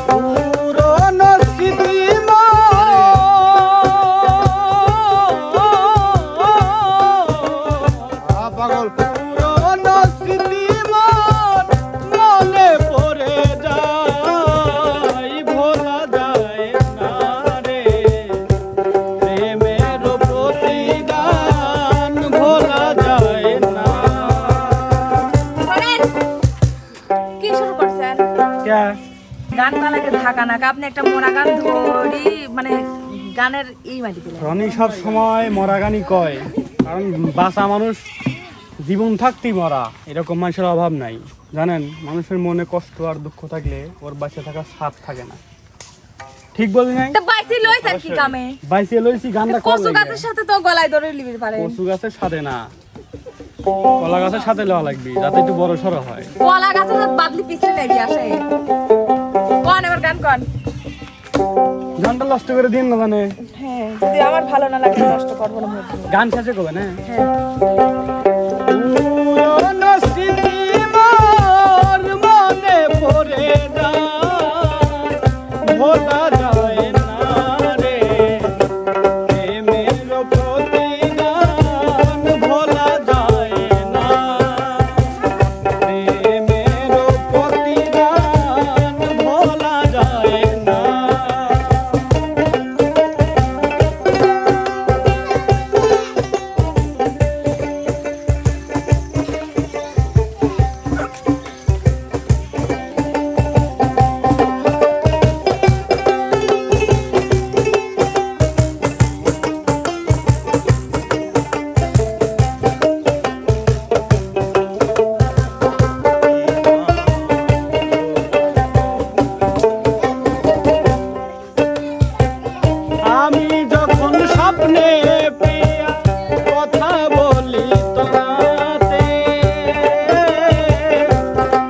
পুরনো স্মৃতি পাগল পুরনো স্মৃতি মনে পড়ে যায় ভোলা যায় না রে প্রেমের প্রতিদান ভোলা যায় না। কি শুরু করছেন? গান বানাকে ঢাকা নাকা আপনি একটা মোরা গান ধরি মানে গানের এই মাটি দিলেন। রনি সব সময় মরা গানই কয়, কারণ বাঁচা মানুষ জীবন থাকতেই মরা, এরকম মানুষের অভাব নাই। জানেন, মানুষের মনে কষ্ট আর দুঃখ থাকলে ওর বাঁচে থাকার স্বাদ থাকে না। ঠিক বলি নাই? তো বাইসি লইছেন কি কামে? বাইসে লইছি গানটা কচু গাছের সাথে তো গলায় ধরে লিবির পারে। কচু গাছের সাথে না, কলা গাছের সাথে লওয়া লাগবে, যাতে একটু বড় সড়ো হয়। কলা গাছের সাথে বাদলি পিছলে লাগি আসে। কোন এবার গান কোন? গানটা নষ্ট করে দিন না জানে। হ্যাঁ, যদি আমার ভালো না লাগে নষ্ট করব না মধ্যে। গান শেষে কবে না? হ্যাঁ। পুরনো স্মৃতি মনে পড়ে যায় ভোলা যায় না রে প্রেমের প্রতিদান ভোলা যায় না প্রেমের প্রতিদান ভোলা যায় না। আমি যখন স্বপ্নে প্রিয়া কথা বলি তোমাতে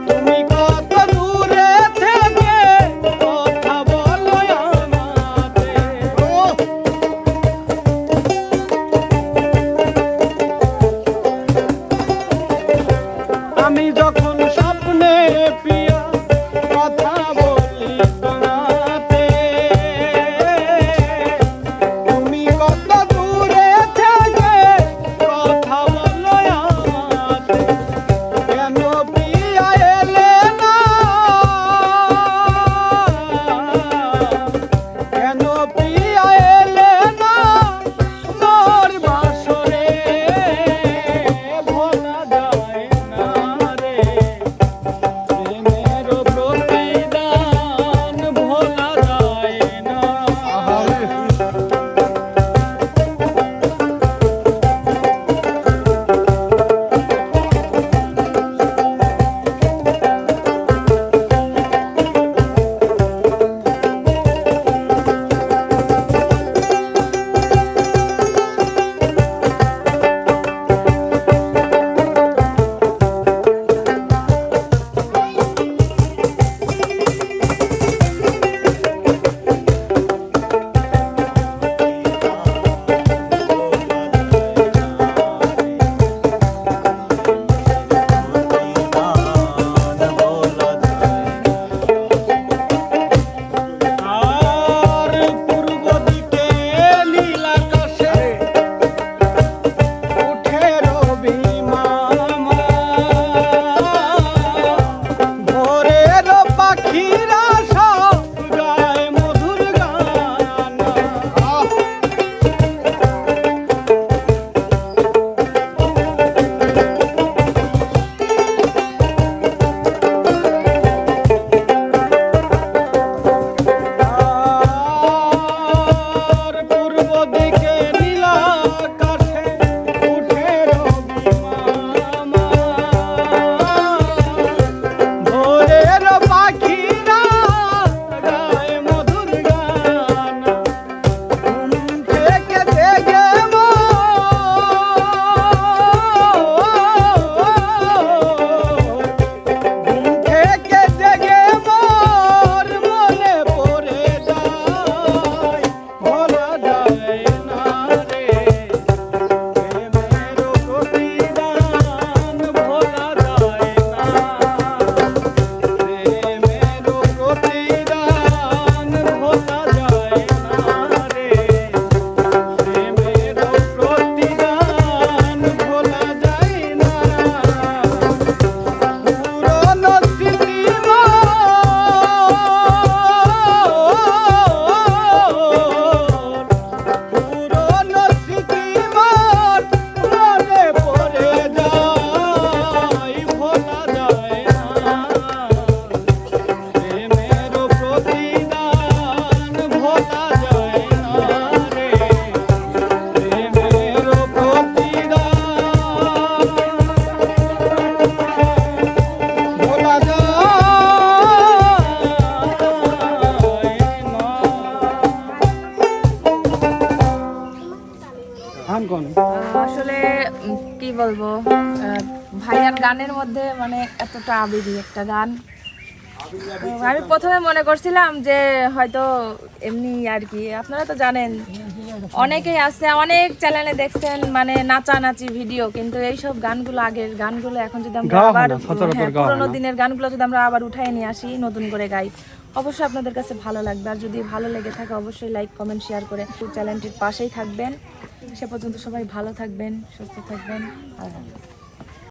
তুমি কত দূরে থেকে কথা বলো আমাতে। আমি যখন স্বপ্নে প্রিয়া কথা বলি তোমাতে তুমি কত দূরে গানের মধ্যে মানে এতটা আবেগী একটা গান। তো আমি প্রথমে মনে করছিলাম যে হয়তো এমনি আর কি, আপনারা তো জানেন অনেকেই আছে, অনেক চ্যানেলে দেখছেন মানে নাচানাচি ভিডিও, কিন্তু এইসব গানগুলো আগের গানগুলো এখন যদি আমরা গাওয়া হয় আবার না, সচরাচর গাওয়া হয় পুরোনো না। দিনের গানগুলো যদি আমরা আবার উঠাই নিয়ে আসি, নতুন করে গাই, অবশ্যই আপনাদের কাছে ভালো লাগবে। আর যদি ভালো লেগে থাকে অবশ্যই লাইক কমেন্ট শেয়ার করে চ্যানেলটির পাশেই থাকবেন। সে পর্যন্ত সবাই ভালো থাকবেন, সুস্থ থাকবেন। আল্লাহ হাফেজ।